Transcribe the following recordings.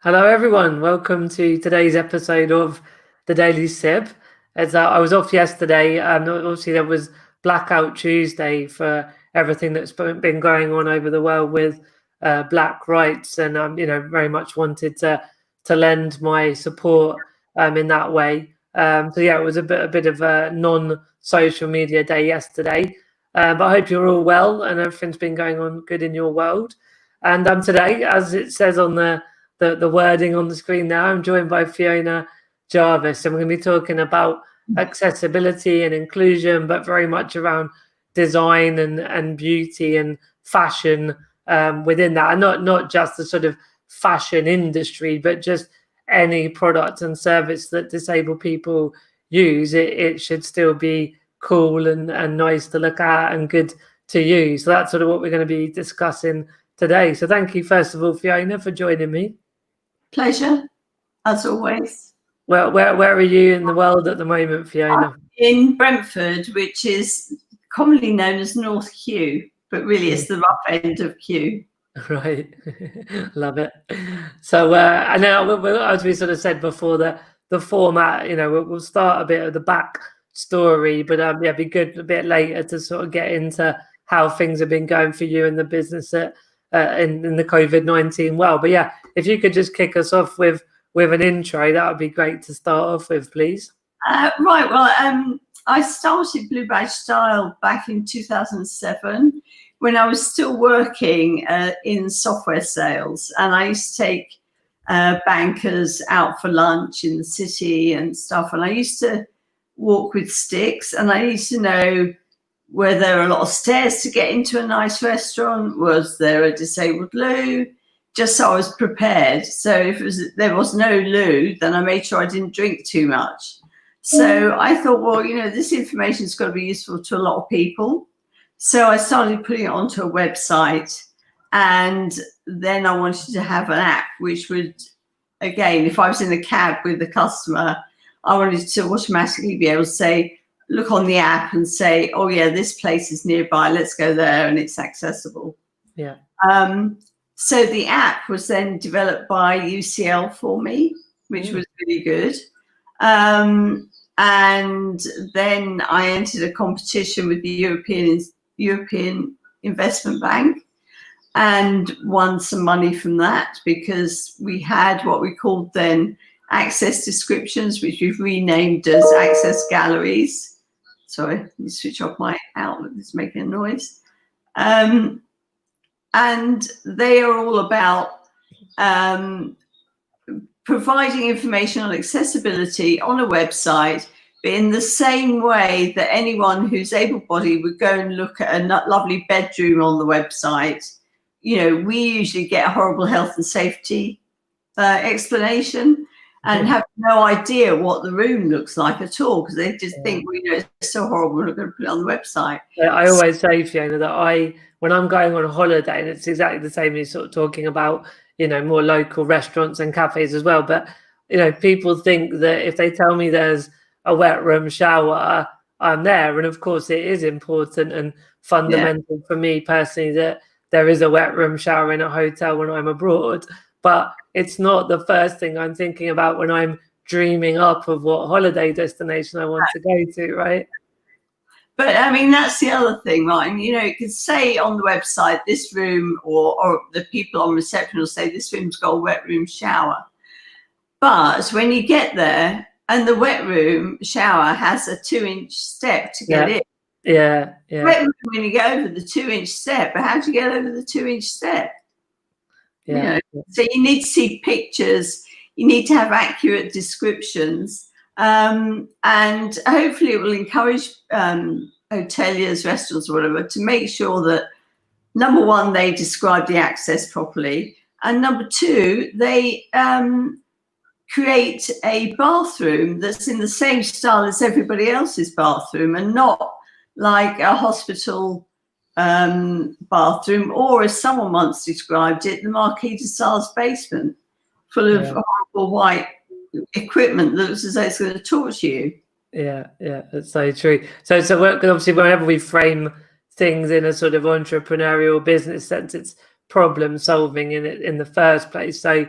Hello, everyone. Welcome to today's episode of the Daily Sip. As I was off yesterday, obviously there was Blackout Tuesday for everything that's been going on over the world with Black rights, and very much wanted to lend my support in that way. So yeah, it was a bit of a non-social media day yesterday, but I hope you're all well and everything's been going on good in your world. And today, as it says on the wording on the screen now, I'm joined by Fiona Jarvis, and we're going to be talking about accessibility and inclusion, but very much around design and beauty and fashion within that, and not just the sort of fashion industry, but just any product and service that disabled people use. It should still be cool and nice to look at and good to use. So that's sort of what we're going to be discussing today. So thank you, first of all, Fiona, for joining me. Pleasure, as always. Well, where are you in the world at the moment, Fiona? In Brentford, which is commonly known as North Kew, but really it's the rough end of Kew. Right, love it. So I know, as we sort of said before, the format, we'll start a bit of the back story, but it'd be good a bit later to sort of get into how things have been going for you in the business in the COVID-19 world. But yeah, if you could just kick us off with an intro, that would be great to start off with, please. Right. Well, I started Blue Badge Style back in 2007 when I was still working in software sales, and I used to take bankers out for lunch in the city and stuff. And I used to walk with sticks, and I used to know, were there a lot of stairs to get into a nice restaurant? Was there a disabled loo? Just so I was prepared. So if there was no loo, then I made sure I didn't drink too much. So I thought, well, this information's got to be useful to a lot of people. So I started putting it onto a website, and then I wanted to have an app which would, again, if I was in a cab with a customer, I wanted to automatically be able to say, look on the app and say, oh yeah, this place is nearby, let's go there, and it's accessible. Yeah. So the app was then developed by UCL for me, which was really good. And then I entered a competition with the European Investment Bank and won some money from that, because we had what we called then access descriptions, which we've renamed as access galleries. Sorry, let me switch off my Outlook, it's making a noise. And they are all about providing information on accessibility on a website, but in the same way that anyone who's able-bodied would go and look at a lovely bedroom on the website. We usually get a horrible health and safety explanation, and have no idea what the room looks like at all, because they just think, well, it's so horrible, we're not going to put it on the website. I always say, Fiona, that when I'm going on a holiday, and it's exactly the same as sort of talking about, more local restaurants and cafes as well. But, people think that if they tell me there's a wet room shower, I'm there. And of course it is important and fundamental for me personally that there is a wet room shower in a hotel when I'm abroad. But it's not the first thing I'm thinking about when I'm dreaming up of what holiday destination I want to go to, right? But I mean, that's the other thing, right? You could say on the website, this room, or the people on reception will say, this room's got a wet room shower. But when you get there, and the wet room shower has a 2-inch step to get in. Yeah. Wet room, when you get over the 2-inch step, but how do you get over the 2-inch step? Yeah. So you need to see pictures, you need to have accurate descriptions, and hopefully it will encourage hoteliers, restaurants, or whatever, to make sure that, number one, they describe the access properly, and number two, they create a bathroom that's in the same style as everybody else's bathroom, and not like a hospital bathroom, or as someone once described it, the Marquis de Sades basement, full of horrible white equipment that looks as though it's going to torture you. Yeah, that's so true. So obviously, whenever we frame things in a sort of entrepreneurial business sense, it's problem solving in the first place. So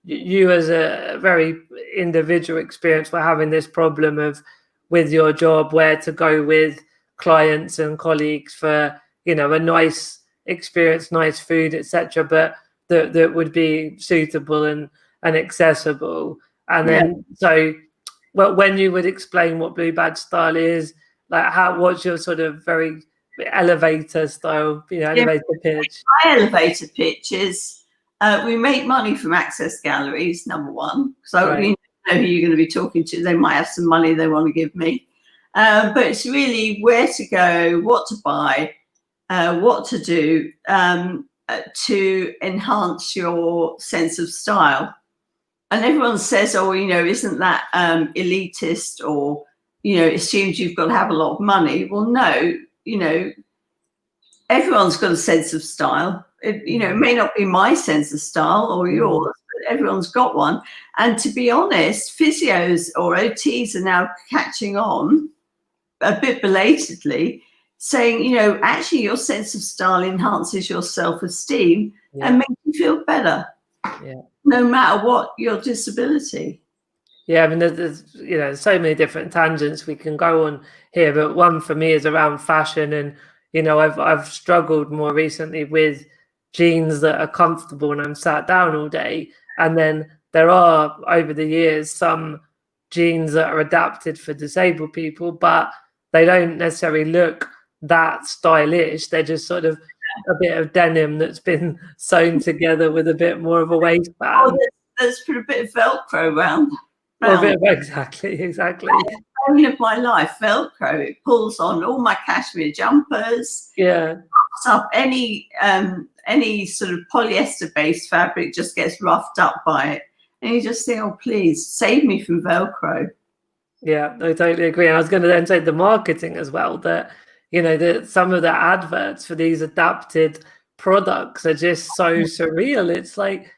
you as a very individual experience for having this problem of with your job, where to go with clients and colleagues for, you know, a nice experience, nice food, etc., but that would be suitable and accessible. And then so well, when you would explain what Blue Badge style is, like what's your sort of very elevator style, you know, elevator pitch? My elevator pitch is we make money from access galleries, number one, because I really know who you're going to be talking to. They might have some money they want to give me. But it's really where to go, what to buy, what to do to enhance your sense of style. And everyone says, oh, you know, isn't that elitist, or, you know, assumes you've got to have a lot of money. Well, no, you know, everyone's got a sense of style. You know, it may not be my sense of style or yours, but everyone's got one. And to be honest, physios or OTs are now catching on a bit belatedly, saying, you know, actually your sense of style enhances your self-esteem and makes you feel better, no matter what your disability. Yeah, I mean, there's you know, so many different tangents we can go on here, but one for me is around fashion, and you know, I've struggled more recently with jeans that are comfortable when I'm sat down all day, and then there are over the years some jeans that are adapted for disabled people, but they don't necessarily look that stylish. They're just sort of a bit of denim that's been sewn together with a bit more of a waistband. Oh, let's put a bit of Velcro around. Exactly. Only of my life, Velcro. It pulls on all my cashmere jumpers. Yeah. Pops up any sort of polyester-based fabric, just gets roughed up by it, and you just think, oh, please save me from Velcro. Yeah, I totally agree. I was going to then say the marketing as well, that, you know, that some of the adverts for these adapted products are just so surreal. It's like,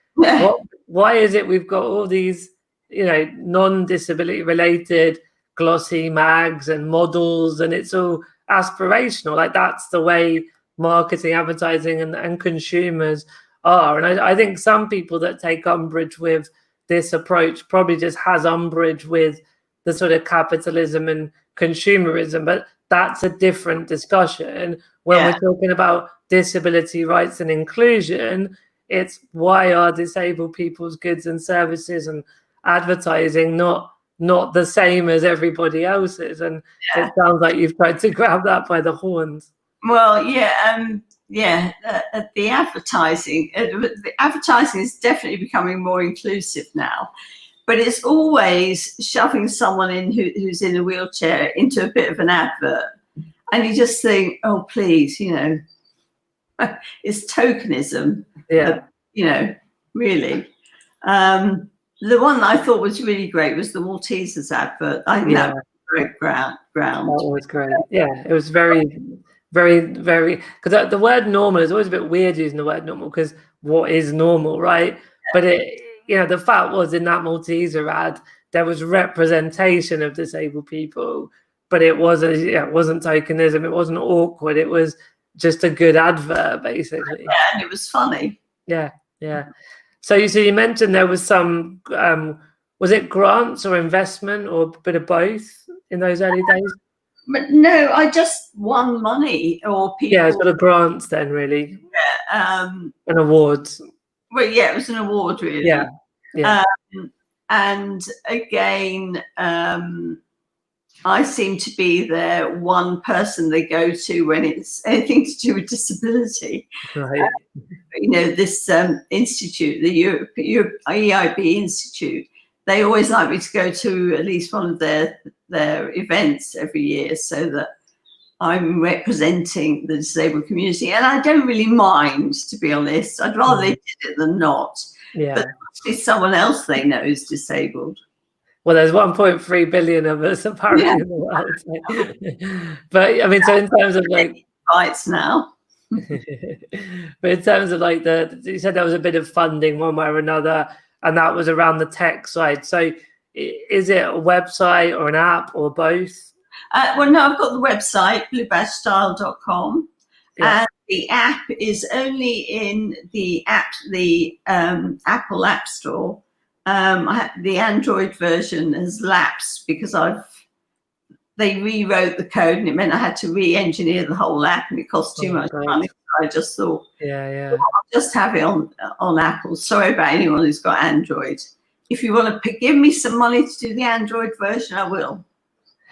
why is it we've got all these, you know, non-disability related glossy mags and models, and it's all aspirational? Like, that's the way marketing, advertising and consumers are. And I think some people that take umbrage with this approach probably just has umbrage with the sort of capitalism and consumerism, but that's a different discussion. When we're talking about disability rights and inclusion, it's why are disabled people's goods and services and advertising not the same as everybody else's? And it sounds like you've tried to grab that by the horns. Well, the advertising is definitely becoming more inclusive now, but it's always shoving someone in who's in a wheelchair into a bit of an advert, and you just think, oh, please, you know, it's tokenism. You know, really. The one I thought was really great was the Maltesers advert. I think that was great ground. That was great. Yeah, it was very, very, because the word normal is always a bit weird using the word normal, because what is normal, right? But it, you know, the fact was in that Malteser ad, there was representation of disabled people, but it wasn't tokenism. It wasn't awkward. It was just a good advert, basically. Yeah, and it was funny. Yeah. So you mentioned there was some, was it grants or investment or a bit of both in those early days? But no, I just won money, or people. Yeah, sort of grants then, really. Yeah. And awards. Well, yeah, it was an award, really. Yeah. And again, I seem to be the one person they go to when it's anything to do with disability. Right. You know, this institute, the EIB Institute, they always like me to go to at least one of their events every year, so that I'm representing the disabled community. And I don't really mind, to be honest. I'd rather they did it than not. Yeah. But it's someone else they know is disabled. Well, there's 1.3 billion of us apparently in the world. But I mean, so in terms of like fights now. But in terms of like you said there was a bit of funding one way or another, and that was around the tech side. So is it a website or an app or both? Well, no, I've got the website, bluebadgestyle.com. And the app is only in the Apple App Store The Android version has lapsed because they rewrote the code, and it meant I had to re-engineer the whole app, and it cost too much money. So I just thought, yeah, I'll just have it on Apple. Sorry about anyone who's got Android. If you want to give me some money to do the Android version, I will.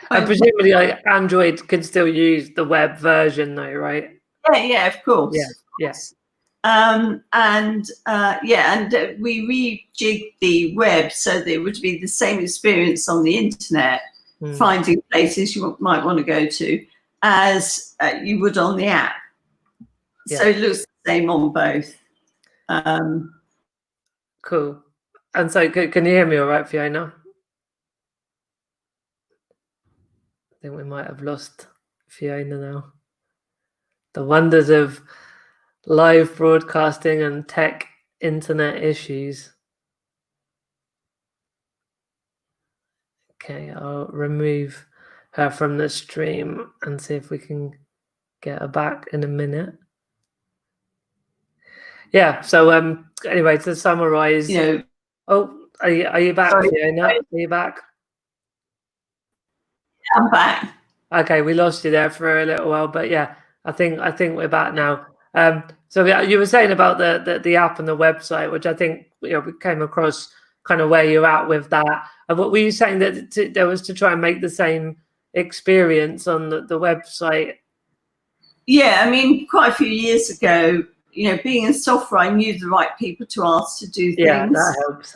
And presumably, like, Android can still use the web version, though, right? Yeah, of course. Yes. And we rejigged the web so that it would be the same experience on the internet, finding places you might want to go to, as you would on the app. Yeah. So it looks the same on both. Cool. And so, can you hear me all right, Fiona? I think we might have lost Fiona now. The wonders of live broadcasting and tech internet issues. Okay, I'll remove her from the stream and see if we can get her back in a minute. Yeah, so anyway, to summarize, oh, are you back, sorry, Fiona? Are you back? I'm back. Okay, we lost you there for a little while, but yeah, I think we're back now. So yeah, you were saying about the app and the website, which I think we came across kind of where you're at with that. And what were you saying, that there was to try and make the same experience on the website? Yeah, I mean, quite a few years ago, being in software, I knew the right people to ask to do things. Yeah, that helps.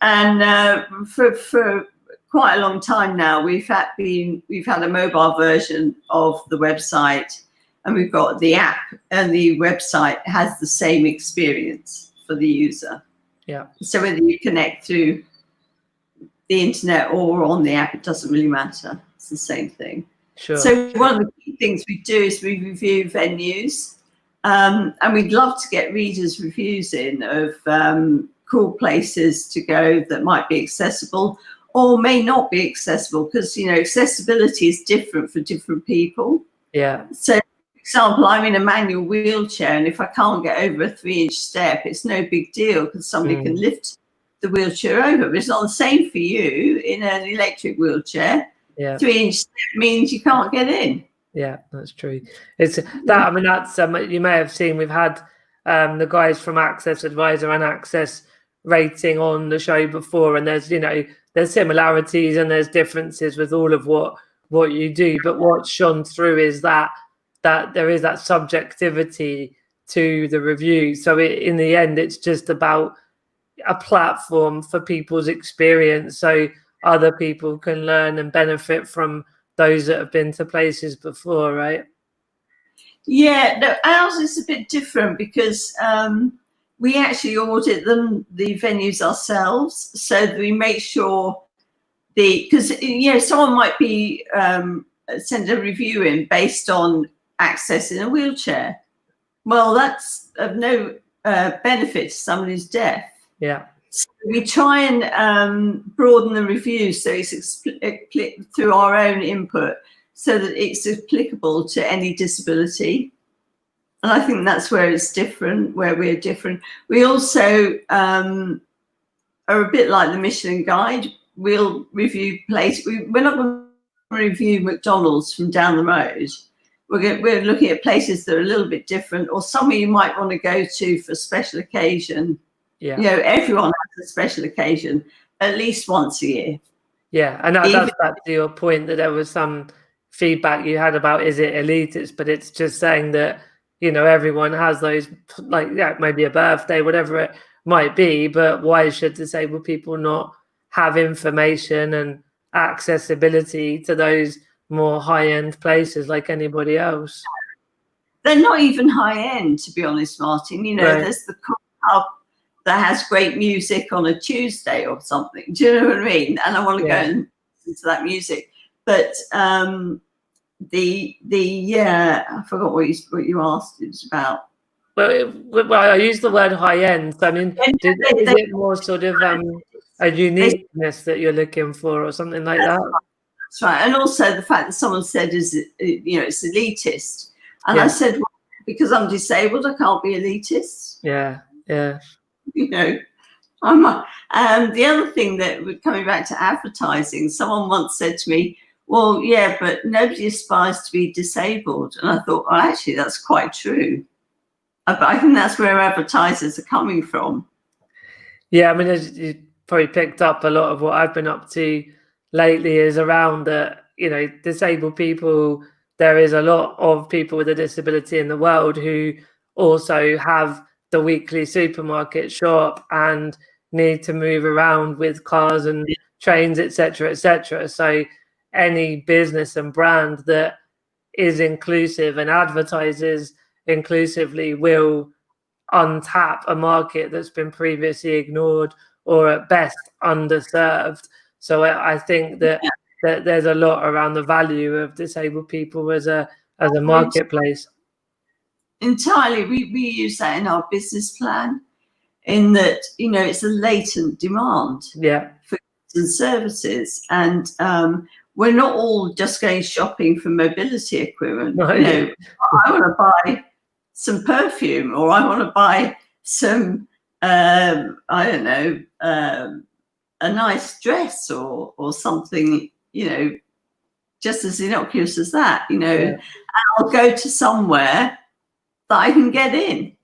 And for quite a long time now, we've had a mobile version of the website, and we've got the app, and the website has the same experience for the user. Yeah. So whether you connect through the internet or on the app, it doesn't really matter. It's the same thing. Sure. So one of the key things we do is we review venues, and we'd love to get readers' reviews in of cool places to go that might be accessible or may not be accessible, because accessibility is different for different people. Yeah. So, for example, I'm in a manual wheelchair, and if I can't get over a 3-inch step, it's no big deal because somebody can lift the wheelchair over. But it's not the same for you in an electric wheelchair. Yeah. 3-inch step means you can't get in. Yeah, that's true. It's that. I mean, that's you may have seen. We've had the guys from Access Advisor and Access Rating on the show before, and there's similarities and there's differences with all of what you do. But what's shone through is that there is that subjectivity to the review. So in the end, it's just about a platform for people's experience, so other people can learn and benefit from those that have been to places before, right? Yeah, no, ours is a bit different because we actually audit the venues ourselves, so that we make sure because someone might be send a review in based on access in a wheelchair. Well, that's of no benefit to someone who's deaf. Yeah. So we try and broaden the review so it's through our own input, so that it's applicable to any disability. And I think that's where it's different, where we're different. We also are a bit like the Michelin Guide. We'll review places. We're not going to review McDonald's from down the road. We're looking at places that are a little bit different, or somewhere you might want to go to for a special occasion. Yeah. Everyone has a special occasion at least once a year. Yeah, and that's back to your point that there was some feedback you had about, is it elitist? But it's just saying that everyone has those, maybe a birthday, whatever it might be. But why should disabled people not have information and accessibility to those more high-end places like anybody else? They're not even high-end, to be honest, Martin. Right. There's the pub that has great music on a Tuesday or something. Do you know what I mean? And I want to go and listen to that music. But I forgot what you asked. It was about. Well, I use the word high end. So, I mean, is it more sort of a uniqueness that you're looking for, or something like that? That's right. And also the fact that someone said it's elitist, and I said, well, because I'm disabled, I can't be elitist. Yeah. The other thing that, coming back to advertising, someone once said to me, well, yeah, but nobody aspires to be disabled. And I thought, well, actually, that's quite true. But I think that's where advertisers are coming from. Yeah, I mean, as you probably picked up, a lot of what I've been up to lately is around that, disabled people. There is a lot of people with a disability in the world who also have the weekly supermarket shop and need to move around with cars and trains, etc., etc. So any business and brand that is inclusive and advertises inclusively will untap a market that's been previously ignored or at best underserved. So I think that there's a lot around the value of disabled people as a marketplace. Entirely, we use that in our business plan, in that, it's a latent demand for goods and services, and we're not all just going shopping for mobility equipment. No. I want to buy some perfume, or I want to buy some, I don't know, a nice dress or something, just as innocuous as that, and I'll go to somewhere that I can get in.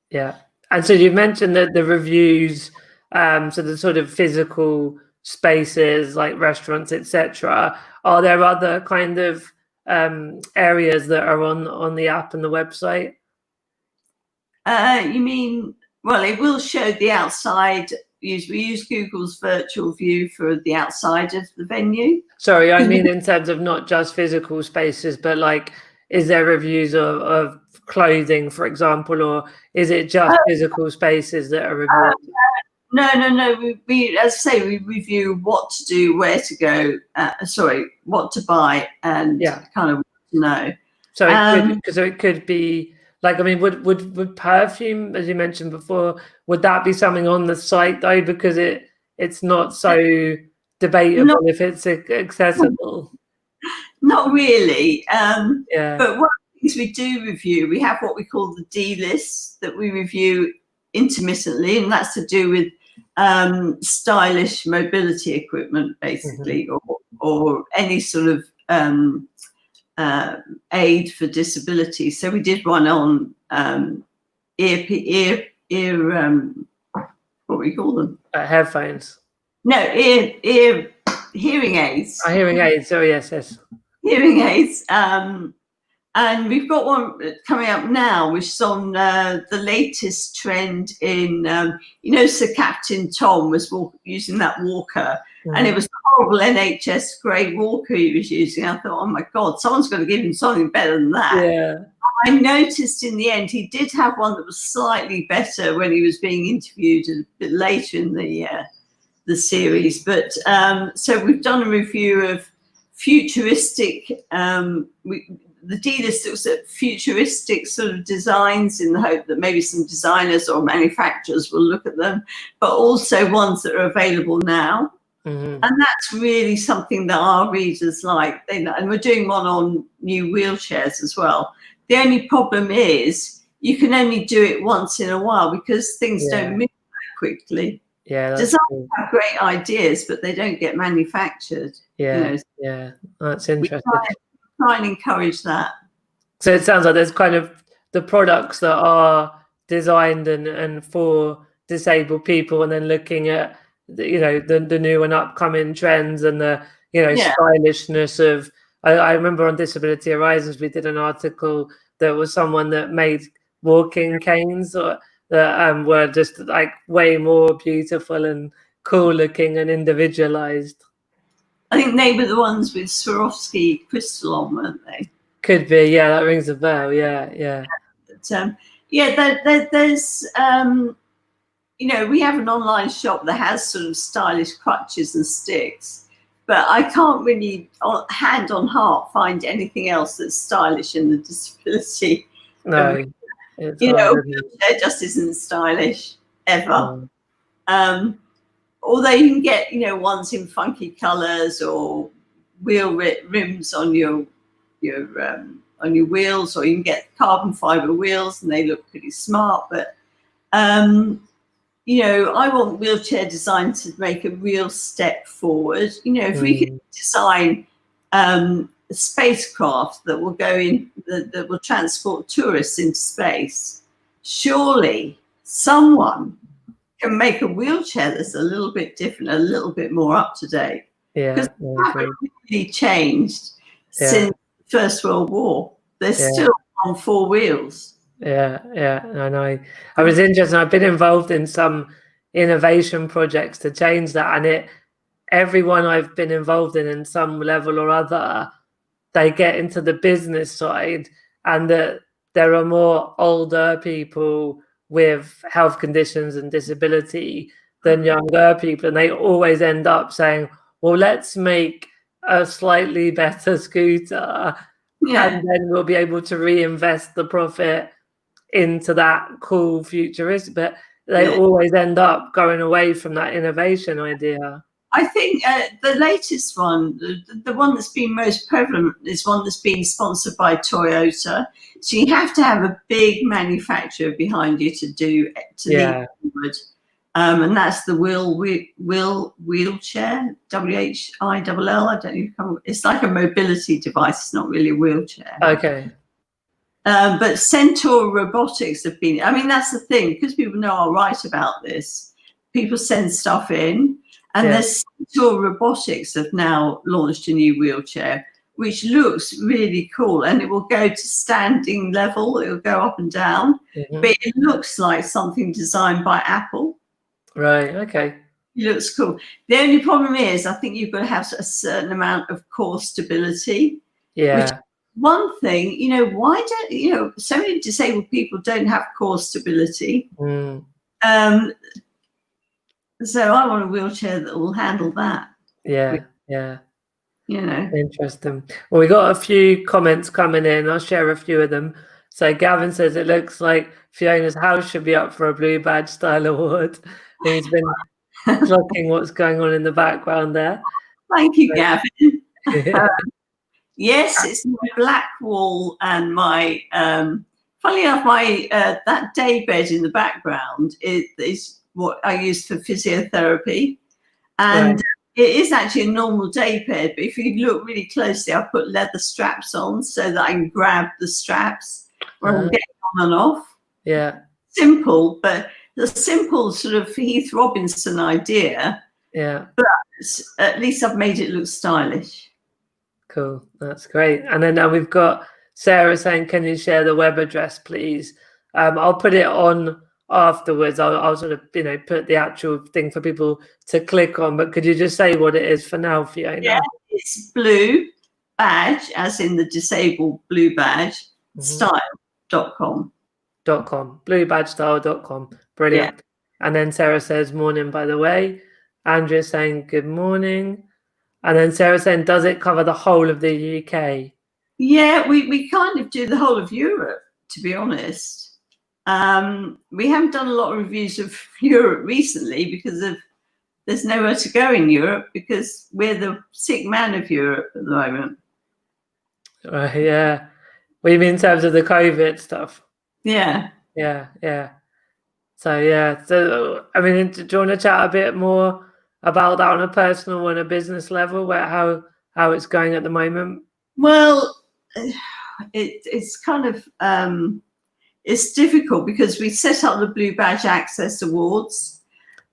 Yeah. And so you mentioned that the reviews, so the sort of physical spaces like restaurants, etc. Are there other kind of areas that are on the app and the website? You mean, well, it will show the outside. We use Google's virtual view for the outside of the venue. Sorry, I mean in terms of not just physical spaces, but like, is there reviews of clothing, for example, or is it just physical spaces that are reviewed? No. We, as I say, we review what to do, where to go. What to buy, and kind of what to know. So it could be like, I mean, would perfume, as you mentioned before, would that be something on the site though? Because it's not so debatable if it's accessible. Not really. But one of the things we do review, we have what we call the D list that we review intermittently, and that's to do with stylish mobility equipment, basically, or any sort of aid for disability. So we did one on ear what we call them? Headphones. No, ear hearing aids. Hearing aids. Oh yes. Hearing aids. And we've got one coming up now, which is on the latest trend in, Sir Captain Tom was using that walker, and it was the horrible NHS grey walker he was using. I thought, oh my God, someone's got to give him something better than that. Yeah. I noticed in the end he did have one that was slightly better when he was being interviewed a bit later in the series. But so we've done a review of futuristic. The D list looks at futuristic sort of designs in the hope that maybe some designers or manufacturers will look at them, but also ones that are available now. And that's really something that our readers like. And we're doing one on new wheelchairs as well. The only problem is you can only do it once in a while because things don't move that quickly. Yeah, designers have great ideas, but they don't get manufactured. Yeah, that's interesting. Try and encourage that. So it sounds like there's kind of the products that are designed and for disabled people, and then looking at the new and upcoming trends and the stylishness of. I remember on Disability Horizons we did an article that was someone that made walking canes that were just like way more beautiful and cool looking and individualized. I think they were the ones with Swarovski crystal on, weren't they? Could be, yeah. That rings a bell, yeah. But, there's, we have an online shop that has sort of stylish crutches and sticks, but I can't really, hand on heart, find anything else that's stylish in the disability. No, a wheelchair just isn't stylish ever. Although you can get, ones in funky colours or wheel rims on your wheels, or you can get carbon fibre wheels and they look pretty smart. But I want wheelchair design to make a real step forward. If we could design a spacecraft that will go in, that will transport tourists into space, surely someone can make a wheelchair that's a little bit different, a little bit more up to date. Yeah, Because they haven't really changed since the First World War. They're still on 4 wheels. Yeah, I know. I was interested. I've been involved in some innovation projects to change that, and everyone I've been involved in some level or other, they get into the business side, and that there are more older people with health conditions and disability than younger people, and they always end up saying, well, let's make a slightly better scooter, and then we'll be able to reinvest the profit into that cool futurist. But they always end up going away from that innovation idea. I think the latest one, the one that's been most prevalent, is one that's been sponsored by Toyota. So you have to have a big manufacturer behind you to lead forward. And that's the wheelchair, WHILL. I don't know. It's like a mobility device. It's not really a wheelchair. Okay. But Centaur Robotics have been. I mean, that's the thing, because people know I'll write about this. People send stuff in. And the Centaur Robotics have now launched a new wheelchair, which looks really cool. And it will go to standing level. It will go up and down. But it looks like something designed by Apple. Right, okay. It looks cool. The only problem is, I think you've got to have a certain amount of core stability. Yeah. Which, one thing, why don't, so many disabled people don't have core stability. So I want a wheelchair that will handle that. Yeah. Interesting. Well, we got a few comments coming in. I'll share a few of them. So Gavin says it looks like Fiona's house should be up for a Blue Badge style award. He's been clocking what's going on in the background there. Thank you, Gavin. Yes, it's my black wall and my, funnily enough, my that day bed in the background is what I use for physiotherapy, and it is actually a normal day bed, but if you look really closely, I put leather straps on so that I can grab the straps when I'm getting on and off. Yeah. Simple, but the simple sort of Heath Robinson idea. Yeah. But at least I've made it look stylish. Cool, that's great. And then now we've got Sarah saying, can you share the web address, please? I'll put it on afterwards. I'll sort of, put the actual thing for people to click on, but could you just say what it is for now, Fiona? Yeah, it's Blue Badge, as in the disabled Blue Badge, style.com. bluebadgestyle.com. Brilliant. Yeah. And then Sarah says, morning, by the way. Andrea saying, good morning. And then Sarah saying, does it cover the whole of the UK? Yeah, we kind of do the whole of Europe, to be honest. We haven't done a lot of reviews of Europe recently because there's nowhere to go in Europe, because we're the sick man of Europe at the moment. Yeah. What you mean in terms of the COVID stuff? Yeah. So, I mean, do you want to chat a bit more about that on a personal and a business level, where how it's going at the moment? Well, it's kind of it's difficult because we set up the Blue Badge Access Awards,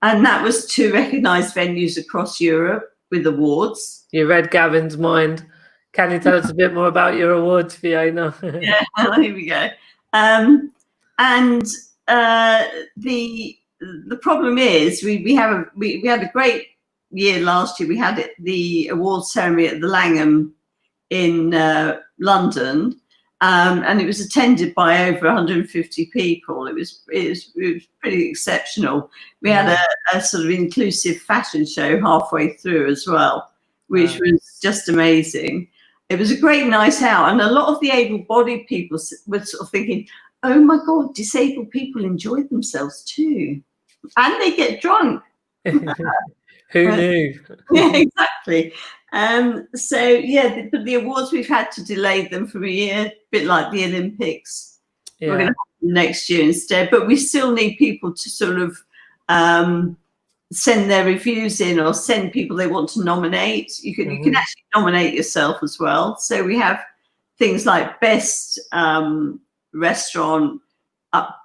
and that was to recognise venues across Europe with awards. You read Gavin's mind. Can you tell us a bit more about your awards, Fiona? Yeah, here we go. And the problem is we had a great year last year. We had the awards ceremony at the Langham in London, and it was attended by over 150 people. It was pretty exceptional. We had a sort of inclusive fashion show halfway through as well, which was just amazing. It was a great night out, and a lot of the able-bodied people were sort of thinking, oh my God, disabled people enjoy themselves too. And they get drunk. Who knew? Yeah, exactly. So, yeah, the awards, we've had to delay them for a year, a bit like the Olympics. Yeah. We're going to have them next year instead. But we still need people to sort of send their reviews in or send people they want to nominate. You can actually nominate yourself as well. So we have things like best restaurant,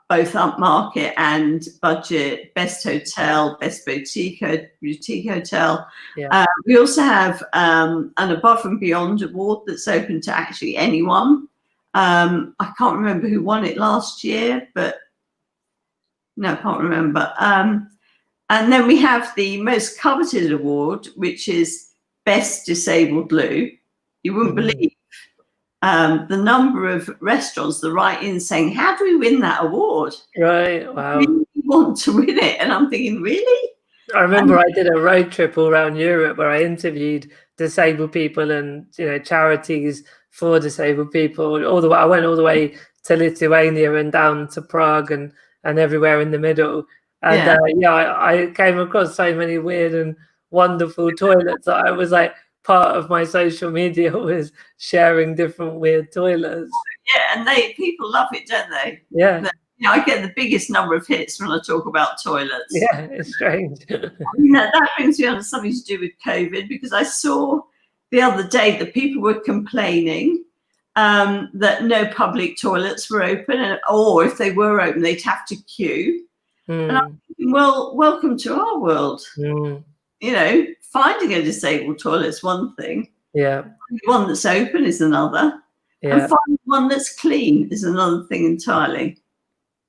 both upmarket and budget, best hotel, best boutique hotel. Yeah. We also have an above and beyond award that's open to actually anyone. I can't remember who won it last year, but no, I can't remember. And then we have the most coveted award, which is Best Disabled Loo. You wouldn't believe the number of restaurants that write in saying, how do we win that award? Right. Wow. We really want to win it. And I'm thinking, really? I remember I did a road trip all around Europe where I interviewed disabled people and, you know, charities for disabled people. I went all the way to Lithuania and down to Prague and everywhere in the middle. And I came across so many weird and wonderful toilets that I was like, part of my social media was sharing different weird toilets. Yeah, and people love it, don't they? Yeah. You know, I get the biggest number of hits when I talk about toilets. Yeah, it's strange. You know, that brings me on to something to do with COVID, because I saw the other day that people were complaining that no public toilets were open, or if they were open, they'd have to queue. And I'm thinking, well, welcome to our world. You know, finding a disabled toilet is one thing. Yeah. One that's open is another. Yeah. And finding one that's clean is another thing entirely.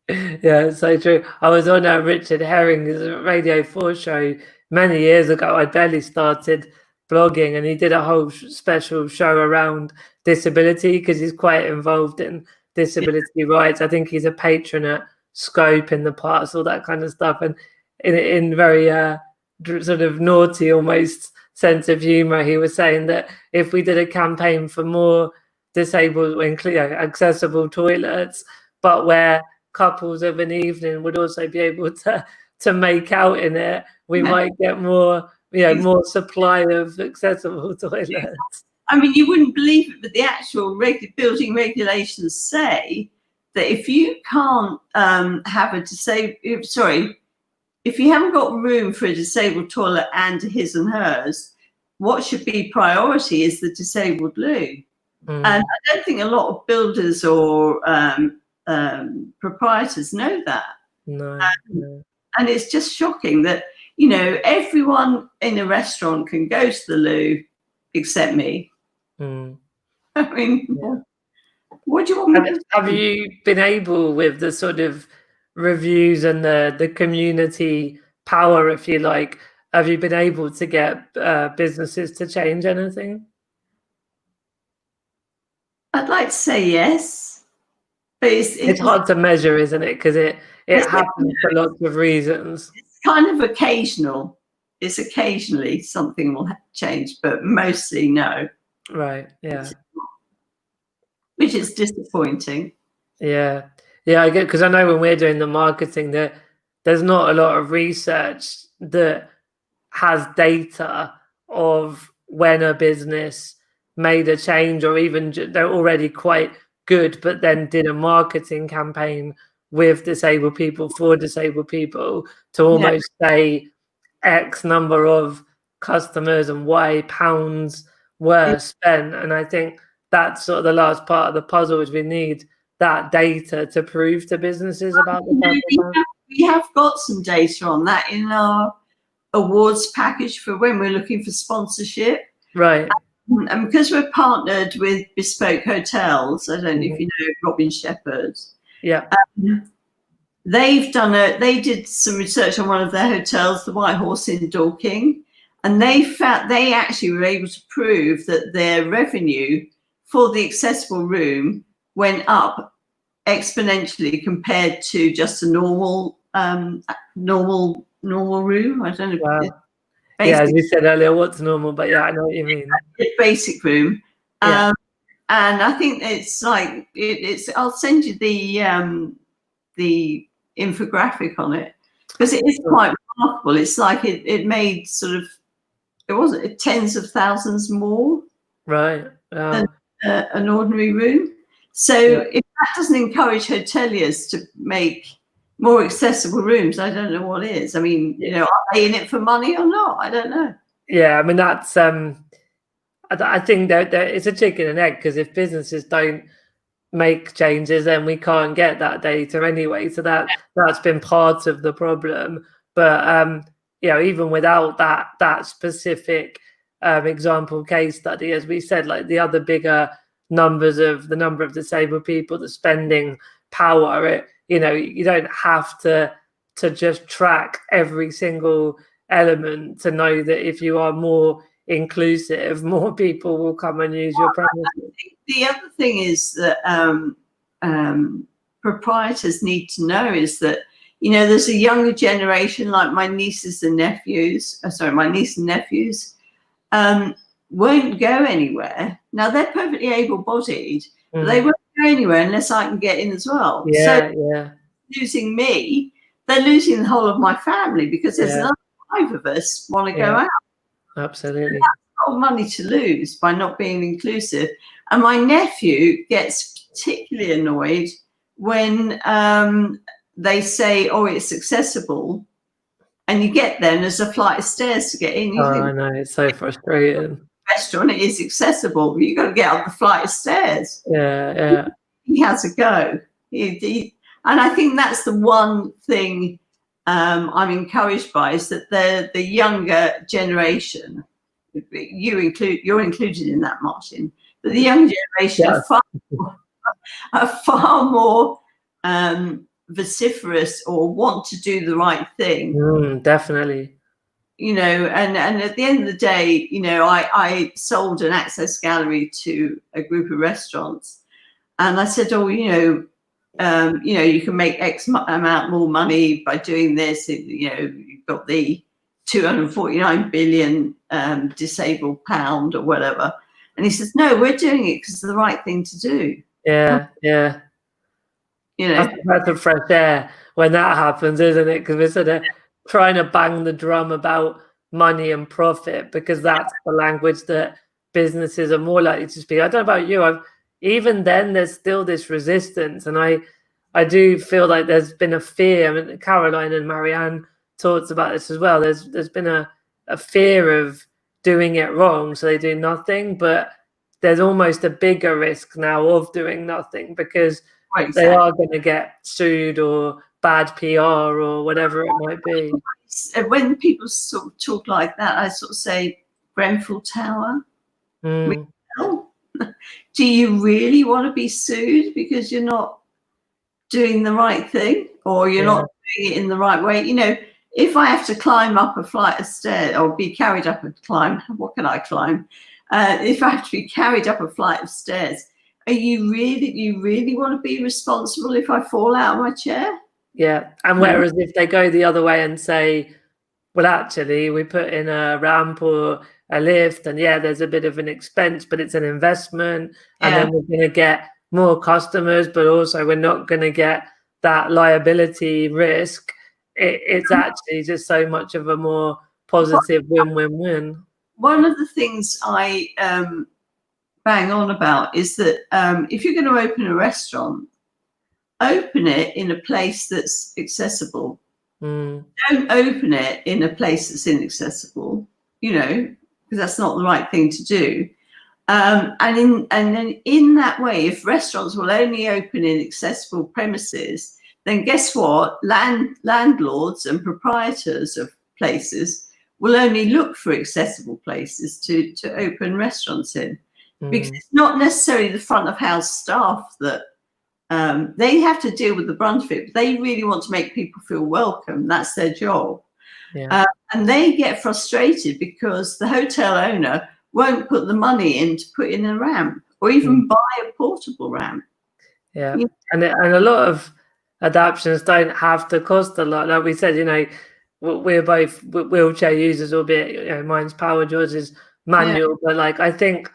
Yeah, it's so true. I was on Richard Herring's Radio 4 show many years ago. I barely started blogging, and he did a whole special show around disability because he's quite involved in disability rights. I think he's a patron at Scope in the past, all that kind of stuff. And in very sort of naughty almost sense of humor, he was saying that if we did a campaign for more disabled and accessible toilets, but where couples of an evening would also be able to make out in it, we might get more, more supply of accessible toilets. I mean, you wouldn't believe it, but the actual building regulations say that if you can't have if you haven't got room for a disabled toilet and his and hers, what should be priority is the disabled loo. And I don't think a lot of builders or proprietors know that. No. And it's just shocking that, you know, everyone in a restaurant can go to the loo except me. I mean, what do you want me to do? Have you been able, with the sort of reviews and the community power, if you like, have you been able to get businesses to change anything? I'd like to say yes, but it's hard to measure, isn't it? Because it happens for lots of reasons. It's kind of occasional. It's occasionally something will change, but mostly no. Right. Yeah. Which is disappointing. Yeah. I get, because I know when we're doing the marketing that there's not a lot of research that has data of when a business made a change, or even they're already quite good, but then did a marketing campaign with disabled people for disabled people to almost say X number of customers and Y pounds were spent. And I think that's sort of the last part of the puzzle, is we need that data to prove to businesses about the we have got some data on that in our awards package for when we're looking for sponsorship. Right. And because we're partnered with Bespoke Hotels, I don't know if you know Robin Shepherd. Yeah. They did some research on one of their hotels, the White Horse in Dorking, and they actually were able to prove that their revenue for the accessible room went up exponentially compared to just a normal room. I don't know. Wow. Yeah, as we said earlier, what's normal, but yeah, I know what you mean. Basic room. And I think it's like I'll send you the infographic on it, because it is quite remarkable. It's like it made sort of, it wasn't tens of thousands more than an ordinary room. So if that doesn't encourage hoteliers to make more accessible rooms. I don't know what is. I mean, you know, are they in it for money or not? I don't know. Yeah, I mean that's I think that it's a chicken and egg, because if businesses don't make changes, then we can't get that data anyway. So that's been part of the problem. But you know, even without that specific example case study, as we said, like the other bigger numbers of the number of disabled people, the spending power, you know, you don't have to just track every single element to know that if you are more inclusive, more people will come and use your premises. The other thing is that proprietors need to know is that, you know, there's a younger generation like my niece and nephews won't go anywhere. Now they're perfectly able-bodied, but they won't go anywhere unless I can get in as well. Yeah, so yeah. Losing me, they're losing the whole of my family, because there's another 5 of us want to go out. Absolutely. That's a lot of money to lose by not being inclusive. And my nephew gets particularly annoyed when they say, oh, it's accessible, and you get there and there's a flight of stairs to get in. You think, I know, it's so frustrating. restaurant, it is accessible, but you've got to get up the flight of stairs. Yeah. He has a go. And I think that's the one thing I'm encouraged by, is that the younger generation, you're included in that, Martin, but the younger generation are far more vociferous, or want to do the right thing. Definitely. You know, and at the end of the day, you know, I sold an access gallery to a group of restaurants, and I said, oh, you know, you can make X amount more money by doing this. You know, you've got the 249 billion disabled pound or whatever. And he says, no, we're doing it because it's the right thing to do. Yeah. You know, that's a fresh air when that happens, isn't it? Because we're sort of trying to bang the drum about money and profit, because that's the language that businesses are more likely to speak. I don't know about you. Even then, there's still this resistance, and I do feel like there's been a fear. I mean, Caroline and Marianne talked about this as well. There's been a fear of doing it wrong, so they do nothing. But there's almost a bigger risk now of doing nothing, because they are going to get sued or bad PR or whatever it might be. When people sort of talk like that, I sort of say, Grenfell Tower. Well, do you really want to be sued because you're not doing the right thing, or you're not doing it in the right way? You know, if I have to climb up a flight of stairs, or be carried up what can I climb? If I have to be carried up a flight of stairs, you really want to be responsible if I fall out of my chair? Yeah. And whereas if they go the other way and say, well, actually, we put in a ramp or a lift, and there's a bit of an expense, but it's an investment, and then we're going to get more customers, but also we're not going to get that liability risk. It's actually just so much of a more positive win-win-win. One of the things I bang on about is that if you're going to open a restaurant, open it in a place that's accessible. Don't open it in a place that's inaccessible, you know, because that's not the right thing to do. And then in that way, if restaurants will only open in accessible premises, then guess what? Landlords and proprietors of places will only look for accessible places to open restaurants in, because it's not necessarily the front of house staff that they have to deal with the brunt of it. But they really want to make people feel welcome. That's their job. And they get frustrated because the hotel owner won't put the money in to put in a ramp, or even buy a portable ramp. And a lot of adaptations don't have to cost a lot. Like we said, you know, we're both wheelchair users, albeit, you know, mine's powered, yours is manual. But like, I think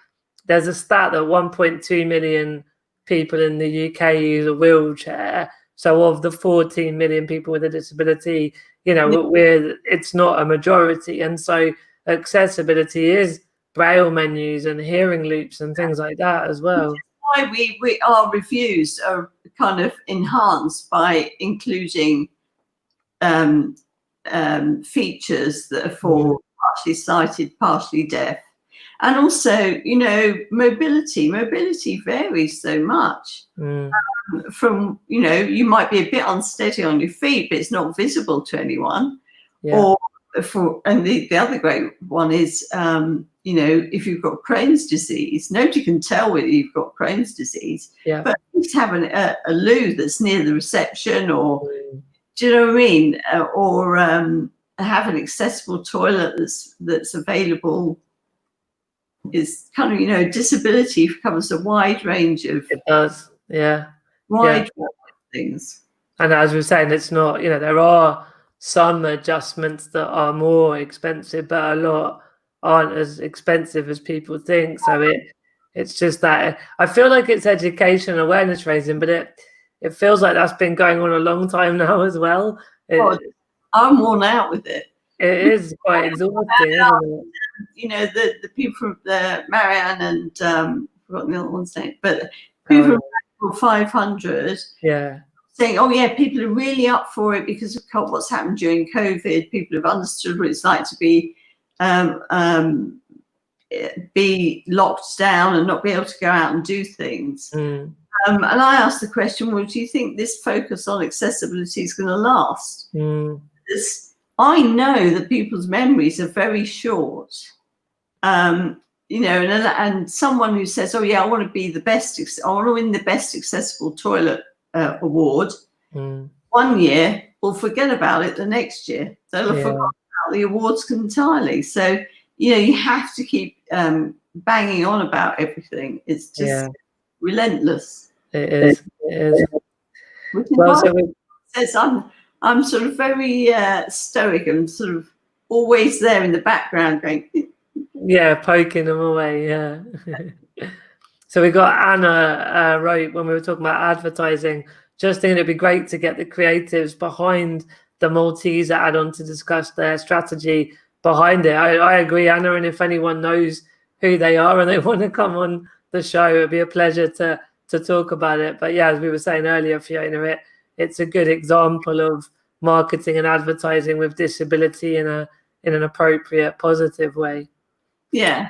there's a stat that 1.2 million people in the UK use a wheelchair. So of the 14 million people with a disability, you know, it's not a majority. And so accessibility is braille menus and hearing loops and things like that as well. why our reviews are kind of enhanced by including features that are for partially sighted, partially deaf. And also, you know, mobility varies so much. From, you know, you might be a bit unsteady on your feet, but it's not visible to anyone. Or and the other great one is, you know, if you've got Crohn's disease, nobody can tell whether you've got Crohn's disease, but at least have a loo that's near the reception, or do you know what I mean? Or have an accessible toilet that's available. Is kind of, you know, disability covers a wide range of. It does, wide range of things. And as we were saying, it's not, you know, there are some adjustments that are more expensive, but a lot aren't as expensive as people think. So it's just that I feel like it's education awareness raising, but it feels like that's been going on a long time now as well. I'm worn out with it. It is quite exhausting, isn't it? You know, the people from Marianne and forgotten the other one's name, but people from 500 saying, oh yeah, people are really up for it because of what's happened during COVID. People have understood what it's like to be locked down and not be able to go out and do things. And I asked the question, well, do you think this focus on accessibility is going to last? I know that people's memories are very short. You know, and someone who says, oh yeah, I want to be the best, I want to win the best accessible toilet award, 1 year, will forget about it the next year. They'll have forgotten about the awards entirely. So, you know, you have to keep banging on about everything. It's just relentless. It is. Which is why says I'm sort of very stoic and sort of always there in the background going. Poking them away. So we got Anna wrote when we were talking about advertising, just thinking it'd be great to get the creatives behind the Malteser add-on to discuss their strategy behind it. I agree, Anna, and if anyone knows who they are and they want to come on the show, it'd be a pleasure to talk about it. But as we were saying earlier, Fiona, it's a good example of marketing and advertising with disability in an appropriate, positive way. And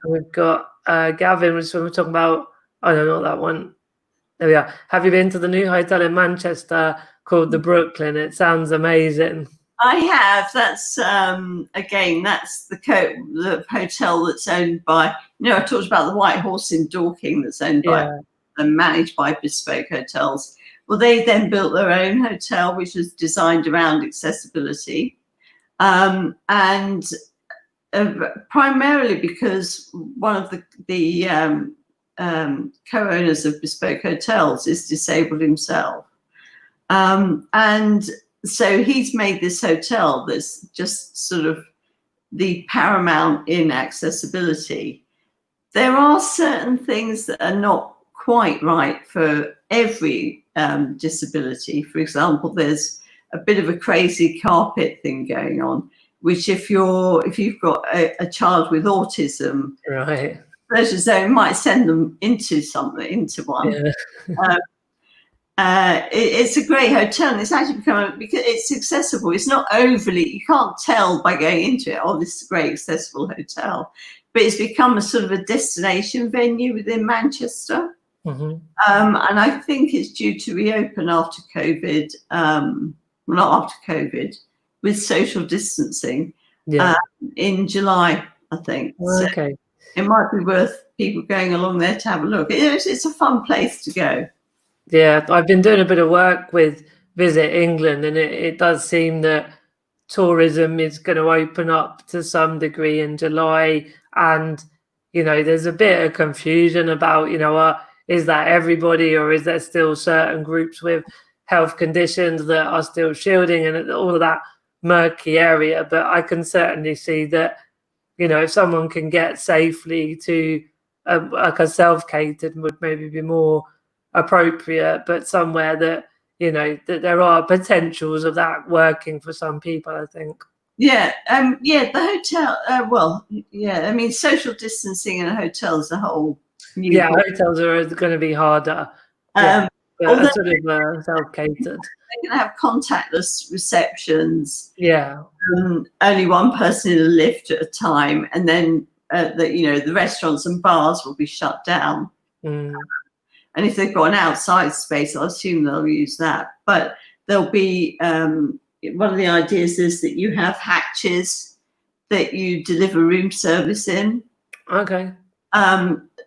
we've got Gavin, which we're talking about. Oh no, not that one. There we are. Have you been to the new hotel in Manchester called the Brooklyn? It sounds amazing. I have. That's again, that's the hotel that's owned by. You know, I talked about the White Horse in Dorking that's owned by and managed by Bespoke Hotels. Well, they then built their own hotel, which was designed around accessibility, and primarily because one of the co-owners of Bespoke Hotels is disabled himself, and so he's made this hotel that's just sort of the paramount in accessibility. There are certain things that are not quite right for every disability. For example, there's a bit of a crazy carpet thing going on, which if you've got a child with autism, pleasure zone might send them into one. It's a great hotel, and it's actually become, because it's accessible. It's not overly, you can't tell by going into it, oh, this is a great accessible hotel, but it's become a sort of a destination venue within Manchester. And I think it's due to reopen after COVID, not after COVID, with social distancing in July, I think. So it might be worth people going along there to have a look. It's a fun place to go. I've been doing a bit of work with Visit England, and it does seem that tourism is going to open up to some degree in July. And, you know, there's a bit of confusion about, you know, is that everybody, or is there still certain groups with health conditions that are still shielding, and all of that murky area. But I can certainly see that, you know, if someone can get safely to like a self-catered would maybe be more appropriate, but somewhere that, you know, that there are potentials of that working for some people, I think. The hotel, I mean, social distancing in a hotel is a whole new hotels are going to be harder. Um, But although sort of self-catered. they're going to have contactless receptions. Yeah. Only one person in a lift at a time, and then the restaurants and bars will be shut down. And if they've got an outside space, I'll assume they'll use that. But there'll be one of the ideas is that you have hatches that you deliver room service in. Okay.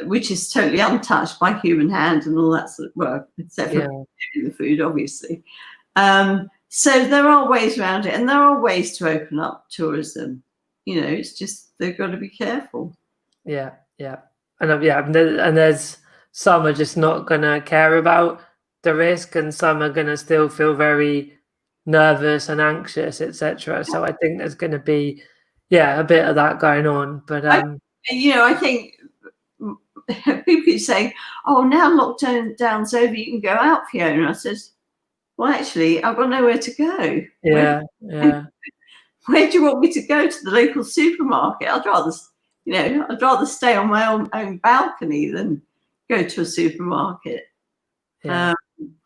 Which is totally untouched by human hand and all that sort of work, except for the food, obviously. So there are ways around it, and there are ways to open up tourism. It's just they've got to be careful. Yeah. And there's some are just not gonna care about the risk, and some are gonna still feel very nervous and anxious, etc. So I think there's gonna be a bit of that going on. But I think people keep saying, "Oh, now lockdown's over, you can go out, Fiona." And I says, "Well, actually, I've got nowhere to go." Yeah. Where do you want me to go? To the local supermarket? I'd rather stay on my own balcony than go to a supermarket. Yeah.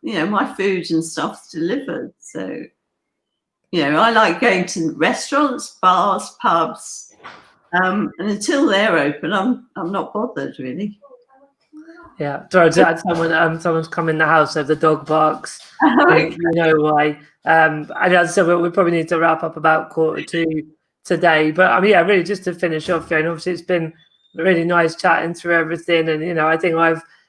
My food and stuff's delivered. So, I like going to restaurants, bars, pubs. And until they're open, I'm not bothered really. Yeah, sorry to add someone's come in the house, so the dog barks. You know why. And as I said, we probably need to wrap up about 1:45 today. But really just to finish off, and obviously it's been really nice chatting through everything. And I think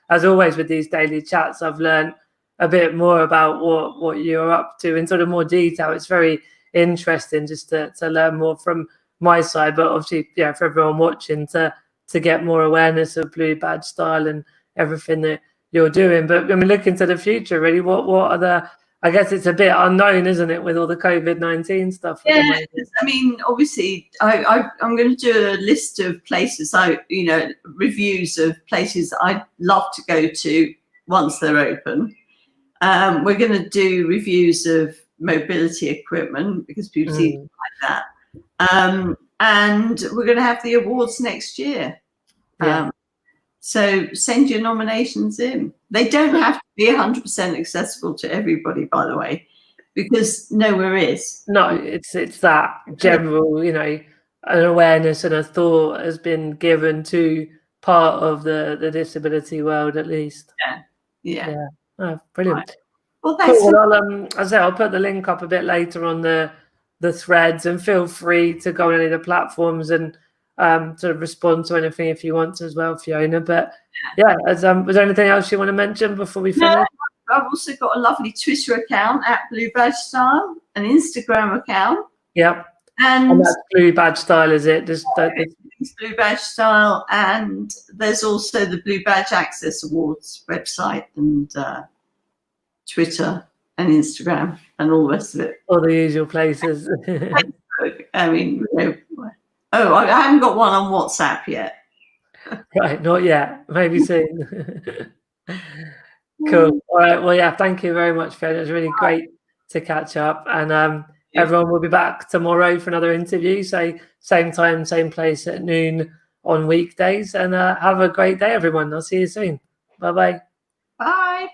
as always with these daily chats, I've learned a bit more about what you're up to in sort of more detail. It's very interesting just to learn more from my side, but obviously, for everyone watching to get more awareness of Blue Badge Style and everything that you're doing. But looking to the future, really, what are the? I guess it's a bit unknown, isn't it, with all the COVID-19 stuff? Yeah, obviously, I'm going to do a list of places, reviews of places I'd love to go to once they're open. We're going to do reviews of mobility equipment because people seem to like that. And we're going to have the awards next year. So send your nominations in. They don't have to be 100% accessible to everybody, by the way, because nowhere is. No, it's that general, an awareness and a thought has been given to part of the disability world, at least. Yeah. Oh, brilliant. Right. Well, thanks. Cool. Well, I'll put the link up a bit later on the threads, and feel free to go on any of the platforms and sort of respond to anything if you want to as well, Fiona. But was there anything else you want to mention before we finish? No, I've also got a lovely Twitter account at Blue Badge Style, an Instagram account. Yep. And that's Blue Badge Style, is it? It's Blue Badge Style, and there's also the Blue Badge Access Awards website and Twitter and Instagram and all the rest of it. All the usual places. I haven't got one on WhatsApp yet. Right, not yet. Maybe soon. Cool. All right. Well, thank you very much, Fiona. It was really great to catch up. And everyone will be back tomorrow for another interview. So same time, same place at noon on weekdays. And have a great day, everyone. I'll see you soon. Bye-bye. Bye.